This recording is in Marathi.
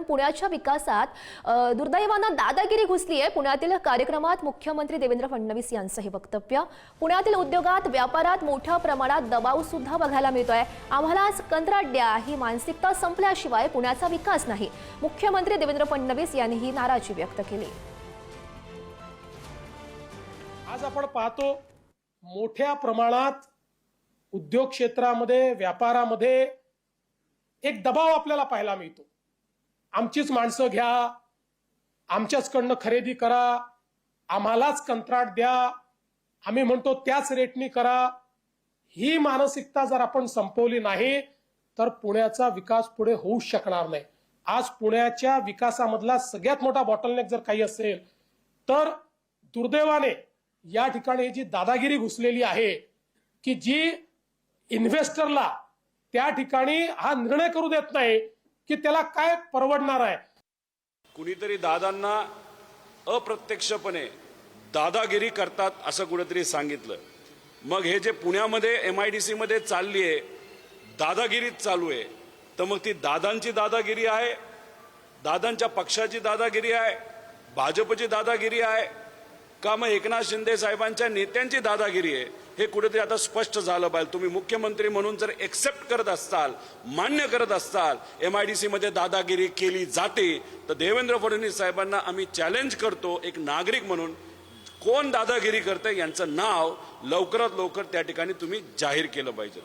पुण्याच्या विकासात दुर्दैवानं दादागिरी घुसली आहे। पुण्यातील कार्यक्रमात मुख्यमंत्री देवेंद्र फडणवीस यांचंही वक्तव्य। पुण्यातील उद्योगात व्यापारात मोठ्या प्रमाणात दबाव सुद्धा बघायला मिळतोय। आम्हालाच कंत्राट द्या ही मानसिकता संपल्याशिवाय पुण्याचा विकास नाही। मुख्यमंत्री देवेंद्र फडणवीस यांनी ही नाराजी व्यक्त केली। आज आपण पाहतो मोठ्या प्रमाणात उद्योग क्षेत्रामध्ये व्यापारामध्ये एक दबाव आपल्याला पाहायला मिळतो। आमचीच माणसं घ्या, आमच्याचकडनं खरेदी करा, आम्हालाच कंत्राट द्या, आम्ही म्हणतो त्याच रेटनी करा। ही मानसिकता जर आपण संपवली नाही तर पुण्याचा विकास पुढे होऊ शकणार नाही। आज पुण्याच्या विकासामधला सगळ्यात मोठा बॉटलनेक जर काही असेल तर दुर्दैवाने या ठिकाणी जी दादागिरी घुसलेली आहे की जी इन्व्हेस्टरला त्या ठिकाणी हा निर्णय करू देत नाही की त्याला काय परवडणार आहे। कुणीतरी दादांना अप्रत्यक्षपणे दादागिरी करतात असं कुणीतरी सांगितलं। मग हे जे पुण्यामध्ये MIDC मध्ये चालली आहे दादागिरीच चालू आहे, तर मग ती दादांची दादागिरी आहे, दादांच्या पक्षाची दादागिरी आहे, भाजपची दादागिरी आहे का मग एकनाथ शिंदे साहेबांच्या नेत्यांची दादागिरी आहे? हे कुठेतरी आता स्पष्ट झालं पाहिजे। तुम्ही मुख्यमंत्री म्हणून जर एक्सेप्ट करत असताल, मान्य करत असताल MIDC मध्ये दादागिरी केली जाते, तर देवेंद्र फडणवीस साहेबांना आम्ही चॅलेंज करतो एक नागरिक म्हणून, कोण दादागिरी करते यांचं नाव लवकरात लवकर त्या ठिकाणी तुम्ही जाहीर केलं पाहिजे।